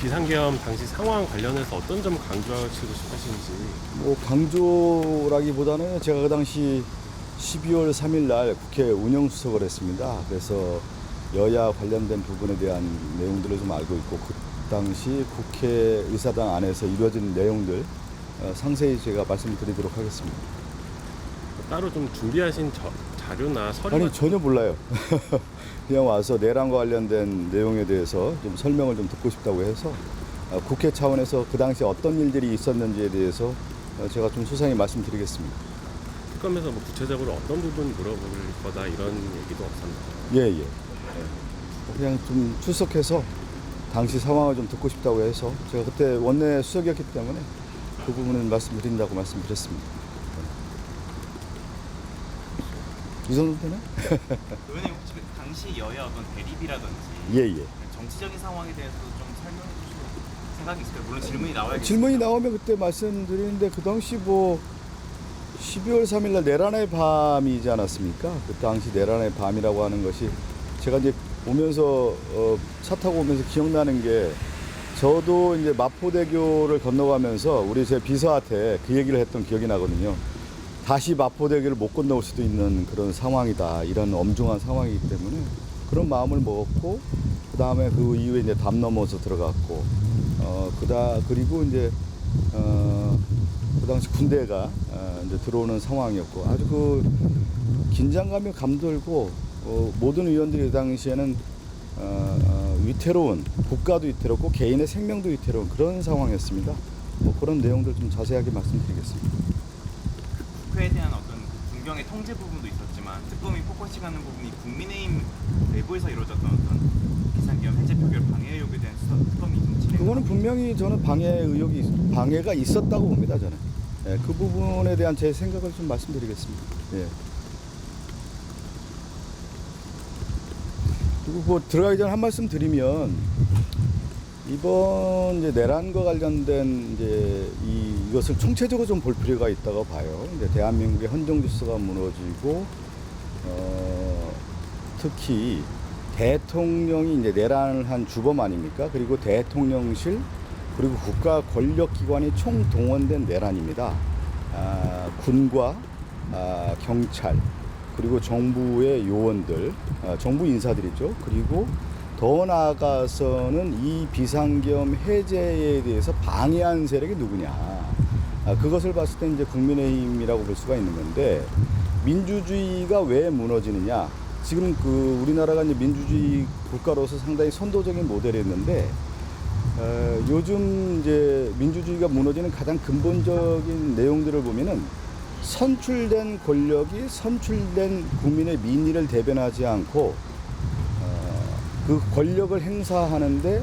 비상계엄 당시 상황 관련해서 어떤 점 강조하시고 싶으신지. 뭐 강조라기보다는 제가 그 당시 12월 3일 날 국회 운영수석을 했습니다. 그래서 여야 관련된 부분에 대한 내용들을 좀 알고 있고, 그 당시 국회의사당 안에서 이루어진 내용들 상세히 제가 말씀드리도록 하겠습니다. 따로 좀 준비하신 자료나 서류. 아니, 전혀 몰라요. 그냥 와서 내란과 관련된 내용에 대해서 좀 설명을 좀 듣고 싶다고 해서 국회 차원에서 그 당시 어떤 일들이 있었는지에 대해서 제가 좀 소상히 말씀드리겠습니다. 특검에서 뭐 구체적으로 어떤 부분 물어볼 거다 이런 얘기도 없었나요? 예. 그냥 좀 출석해서 당시 상황을 좀 듣고 싶다고 해서 제가 그때 원내 수석이었기 때문에 그 부분은 말씀드린다고 말씀드렸습니다. 이 정도 되나? 의원님 혹시 그 당시 여야 어떤 대립이라든지 예. 정치적인 상황에 대해서도 좀 설명해 주실 생각이 있을까요? 물론 질문이 나와야겠죠. 질문이 나오면 그때 말씀드리는데, 그 당시 뭐 12월 3일 날 내란의 밤이지 않았습니까? 그 당시 내란의 밤이라고 하는 것이 제가 이제 오면서 차 타고 오면서 기억나는 게, 저도 이제 마포대교를 건너가면서 우리 제 비서한테 그 얘기를 했던 기억이 나거든요. 다시 마포대교를 못 건너올 수도 있는 그런 상황이다, 이런 엄중한 상황이기 때문에 그런 마음을 먹었고, 그 다음에 그 이후에 이제 담 넘어서 들어갔고, 그리고 이제 그 당시 군대가 이제 들어오는 상황이었고, 아주 그 긴장감이 감돌고, 모든 의원들이 그 당시에는 위태로운, 국가도 위태롭고 개인의 생명도 위태로운 그런 상황이었습니다. 뭐 그런 내용들 좀 자세하게 말씀드리겠습니다. 국회에 대한 어떤 그 군경의 통제 부분도 있었지만 특검이 포커싱 하는 부분이 국민의힘 내부에서 이루어졌던 어떤 비상계엄 해제 표결 방해 의혹에 대한 특검이 좀 진행. 그거는 분명히 저는 방해가 있었다고 봅니다, 저는. 예, 그 부분에 대한 제 생각을 좀 말씀드리겠습니다. 예. 그리고 뭐 들어가기 전에 한 말씀 드리면, 이번 이제 내란과 관련된 이제 이것을 총체적으로 좀 볼 필요가 있다고 봐요. 이제 대한민국의 헌정 질서가 무너지고, 특히 대통령이 이제 내란을 한 주범 아닙니까? 그리고 대통령실, 그리고 국가 권력기관이 총동원된 내란입니다. 군과 경찰, 그리고 정부의 요원들, 정부 인사들이죠. 그리고 더 나아가서는 이 비상계엄 해제에 대해서 방해한 세력이 누구냐. 그것을 봤을 때 이제 국민의힘이라고 볼 수가 있는 건데, 민주주의가 왜 무너지느냐. 지금 그 우리나라가 이제 민주주의 국가로서 상당히 선도적인 모델이었는데, 요즘 이제 민주주의가 무너지는 가장 근본적인 내용들을 보면은, 선출된 권력이 선출된 국민의 민의를 대변하지 않고 그 권력을 행사하는데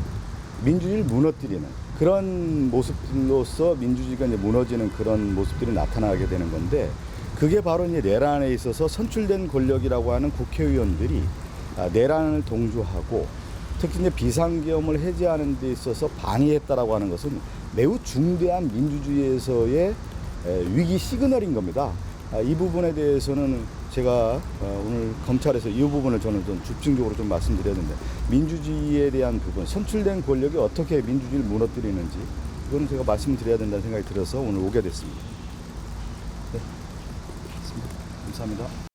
민주주의를 무너뜨리는 그런 모습들로서 민주주의가 이제 무너지는 그런 모습들이 나타나게 되는 건데, 그게 바로 이제 내란에 있어서 선출된 권력이라고 하는 국회의원들이 내란을 동조하고, 특히 이제 비상계엄을 해제하는 데 있어서 방해했다라고 하는 것은 매우 중대한 민주주의에서의 위기 시그널인 겁니다. 이 부분에 대해서는 제가 오늘 검찰에서 이 부분을 저는 좀 집중적으로 좀 말씀드렸는데, 민주주의에 대한 부분, 선출된 권력이 어떻게 민주주의를 무너뜨리는지, 이거는 제가 말씀드려야 된다는 생각이 들어서 오늘 오게 됐습니다. 네, 감사합니다.